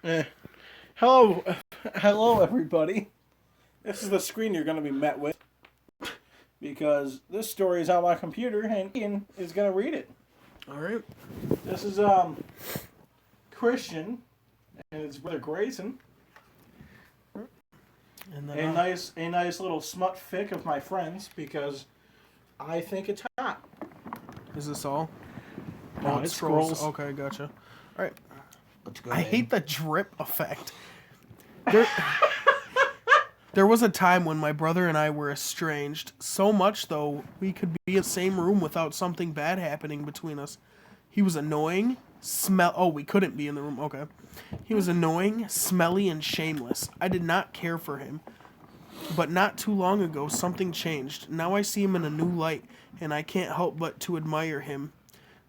Eh. Hello, hello, everybody. This is the screen you're going to be met with because this story is on my computer and Ian is going to read it. All right. This is Christian and his brother Grayson. And then A nice little smut fic of my friends because I think it's hot. is this all? No, it it scrolls. Okay, gotcha. All right. Let's go. I hate the drip effect. There was a time when my brother and I were estranged. So much, though, we could be in the same room without something bad happening between us. He was annoying, we couldn't be in the room, okay. He was annoying, smelly, and shameless. I did not care for him. But not too long ago, something changed. Now I see him in a new light, and I can't help but to admire him.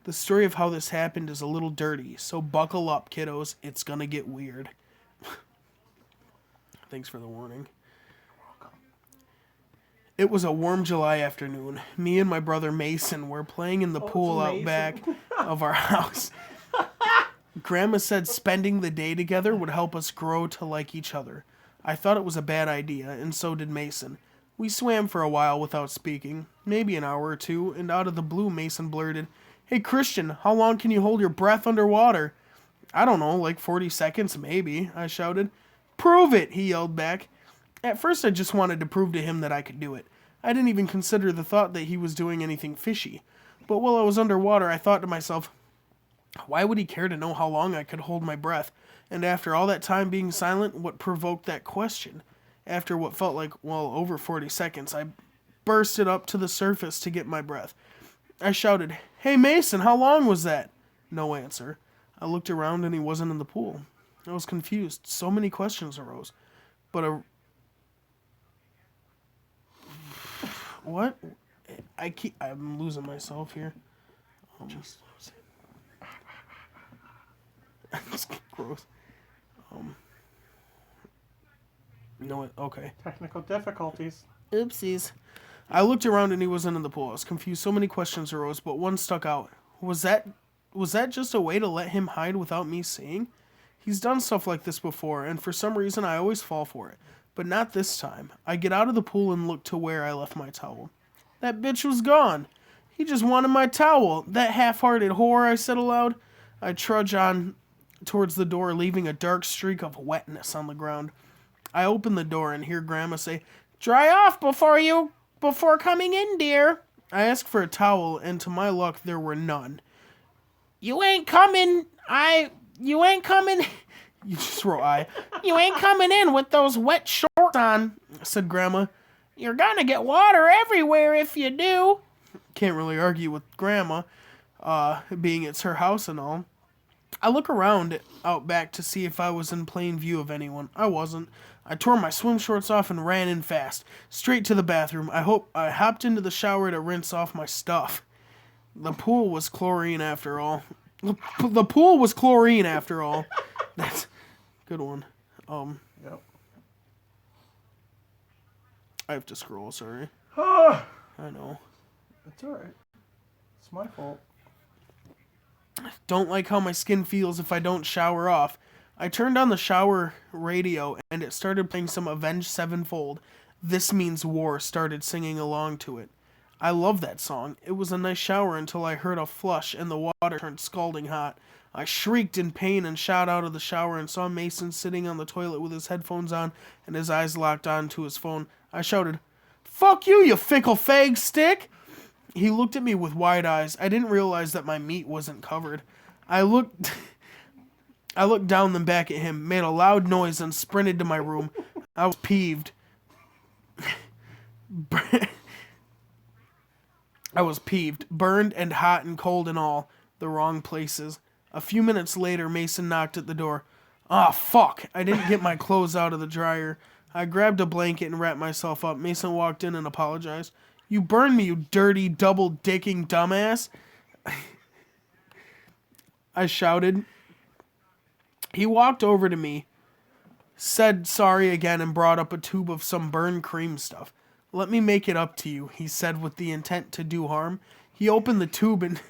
The story of how this happened is a little dirty, so buckle up, kiddos. It's gonna get weird. Thanks for the warning. It was a warm July afternoon. Me and my brother Mason were playing in the pool out back of our house. Grandma said spending the day together would help us grow to like each other. I thought it was a bad idea, and so did Mason. We swam for a while without speaking, maybe an hour or two, and out of the blue Mason blurted, "Hey Christian, how long can you hold your breath underwater?" "I don't know, like 40 seconds maybe," I shouted. "Prove it," he yelled back. At first I just wanted to prove to him that I could do it. I didn't even consider the thought that he was doing anything fishy. But while I was underwater, I thought to myself, why would he care to know how long I could hold my breath? And after all that time being silent, what provoked that question? After what felt like, over 40 seconds, I bursted up to the surface to get my breath. I shouted, "Hey Mason, how long was that?" No answer. I looked around and he wasn't in the pool. I was confused. So many questions arose. But what? I'm losing myself here. Just lose it. That's gross. Okay. Technical difficulties. Oopsies. I looked around and he wasn't in the pool. I was confused. So many questions arose, but one stuck out. Was that just a way to let him hide without me seeing? He's done stuff like this before, and for some reason I always fall for it. But not this time. I get out of the pool and look to where I left my towel. That bitch was gone. He just wanted my towel. That half-hearted whore, I said aloud. I trudge on towards the door, leaving a dark streak of wetness on the ground. I open the door and hear Grandma say, "Dry off before coming in, dear." I ask for a towel, and to my luck, there were none. You ain't coming. You just wrote I. "You ain't coming in with those wet shorts on," said Grandma. "You're gonna get water everywhere if you do." Can't really argue with Grandma, being it's her house and all. I look around out back to see if I was in plain view of anyone. I wasn't. I tore my swim shorts off and ran in fast, straight to the bathroom. I hopped into the shower to rinse off my stuff. The pool was chlorine after all. The pool was chlorine after all. That's a good one. Yep. I have to scroll, sorry. I know. It's alright. It's my fault. Don't like how my skin feels if I don't shower off. I turned on the shower radio and it started playing some Avenged Sevenfold. This Means War started singing along to it. I love that song. It was a nice shower until I heard a flush and the water turned scalding hot. I shrieked in pain and shot out of the shower and saw Mason sitting on the toilet with his headphones on and his eyes locked onto his phone. I shouted, "Fuck you, you fickle fag stick!" He looked at me with wide eyes. I didn't realize that my meat wasn't covered. I looked down then back at him, made a loud noise, and sprinted to my room. I was peeved. Burned and hot and cold and all. The wrong places. A few minutes later, Mason knocked at the door. Ah, fuck! I didn't get my clothes out of the dryer. I grabbed a blanket and wrapped myself up. Mason walked in and apologized. "You burned me, you dirty, double-dicking dumbass," I shouted. He walked over to me, said sorry again, and brought up a tube of some burn cream stuff. "Let me make it up to you," he said with the intent to do harm. He opened the tube and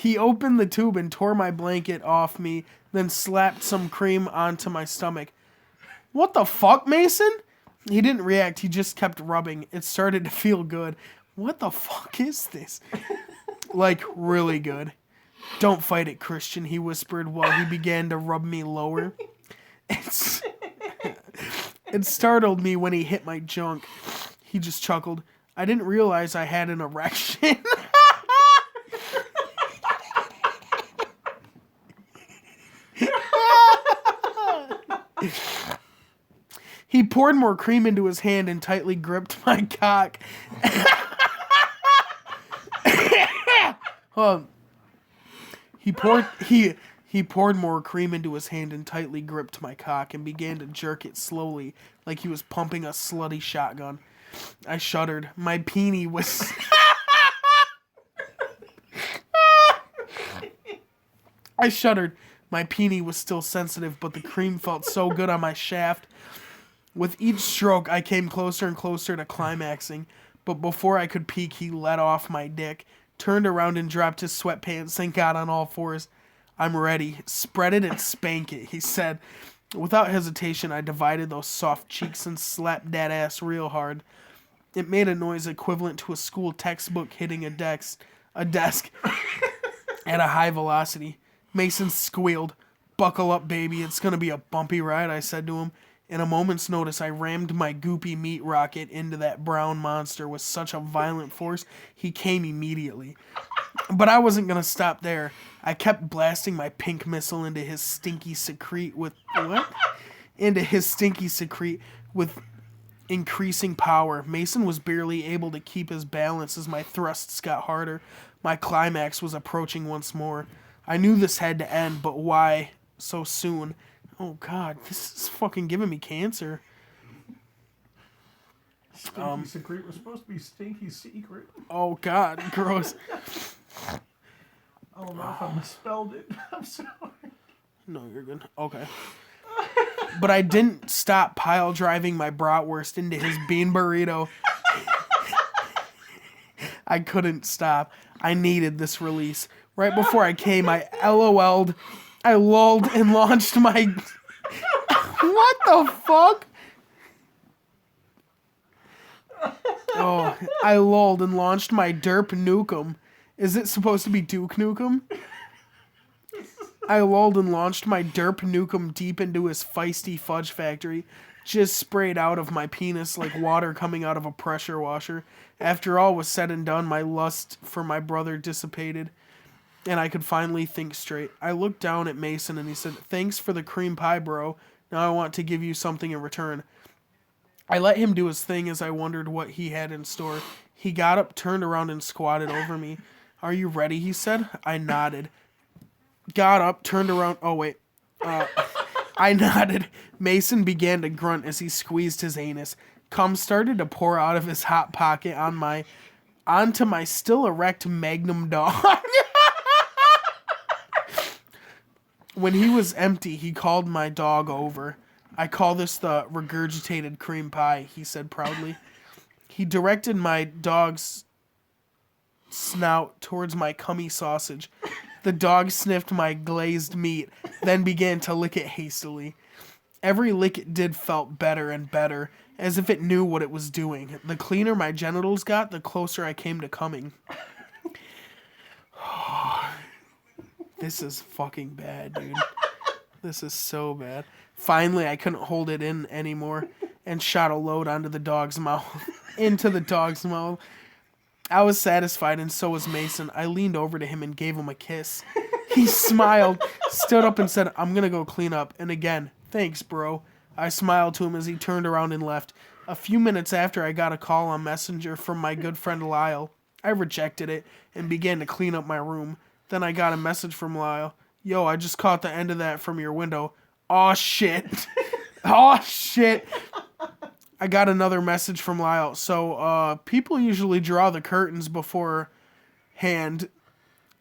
He opened the tube and tore my blanket off me, then slapped some cream onto my stomach. What the fuck, Mason? He didn't react. He just kept rubbing. It started to feel good. What the fuck is this? Like, really good. Don't fight it, Christian, he whispered while he began to rub me lower. It startled me when he hit my junk. He just chuckled. I didn't realize I had an erection. He poured more cream into his hand and tightly gripped my cock. He poured more cream into his hand and tightly gripped my cock and began to jerk it slowly, like he was pumping a slutty shotgun. I shuddered. My peenie was... I shuddered. My peenie was still sensitive, but the cream felt so good on my shaft. With each stroke, I came closer and closer to climaxing, but before I could peek, he let off my dick, turned around and dropped his sweatpants and got on all fours. I'm ready. Spread it and spank it, he said. Without hesitation, I divided those soft cheeks and slapped that ass real hard. It made a noise equivalent to a school textbook hitting a desk at a high velocity. Mason squealed. Buckle up, baby. It's going to be a bumpy ride, I said to him. In a moment's notice, I rammed my goopy meat rocket into that brown monster with such a violent force, he came immediately. But I wasn't going to stop there. I kept blasting my pink missile into his stinky secrete with... What? Into his stinky secrete with increasing power. Mason was barely able to keep his balance as my thrusts got harder. My climax was approaching once more. I knew this had to end, but why so soon? Oh, God, this is fucking giving me cancer. Stinky secret was supposed to be stinky secret. Oh, God, gross. I don't know if I misspelled it. I'm sorry. No, you're good. Okay. But I didn't stop pile driving my bratwurst into his bean burrito. I couldn't stop. I needed this release. Right before I came, I LOL'd. I lulled and launched my... What the fuck? Oh, I lulled and launched my Derp Nukem. Is it supposed to be Duke Nukem? I lulled and launched my Derp Nukem deep into his feisty fudge factory. Just sprayed out of my penis like water coming out of a pressure washer. After all was said and done, my lust for my brother dissipated, and I could finally think straight. I looked down at Mason and he said, "Thanks for the cream pie, bro. Now I want to give you something in return." I let him do his thing as I wondered what he had in store. He got up, turned around, and squatted over me. "Are you ready?" he said. I nodded. Got up, turned around. Oh, wait. I nodded. Mason began to grunt as he squeezed his anus. Cum started to pour out of his hot pocket onto my still erect Magnum dog. When he was empty, he called my dog over. "I call this the regurgitated cream pie," he said proudly. He directed my dog's snout towards my cummy sausage. The dog sniffed my glazed meat, then began to lick it hastily. Every lick it did felt better and better, as if it knew what it was doing. The cleaner my genitals got, the closer I came to coming. This is fucking bad, dude. This is so bad. Finally, I couldn't hold it in anymore and shot a load onto the dog's mouth. Into the dog's mouth. I was satisfied, and so was Mason. I leaned over to him and gave him a kiss. He smiled, stood up, and said, "I'm gonna go clean up." And again, "Thanks, bro." I smiled to him as he turned around and left. A few minutes after, I got a call on Messenger from my good friend Lyle. I rejected it and began to clean up my room. Then I got a message from Lyle. "Yo, I just caught the end of that from your window." Aw, shit. Aw, shit. I got another message from Lyle. "So, people usually draw the curtains beforehand.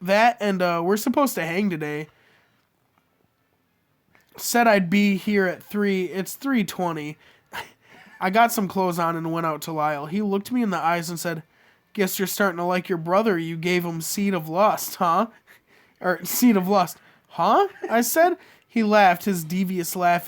That, and we're supposed to hang today. Said I'd be here at 3. It's 3:20. I got some clothes on and went out to Lyle. He looked me in the eyes and said, "Guess you're starting to like your brother. You gave him seed of lust, huh?" Or seed of lust. Huh? I said. He laughed, his devious laugh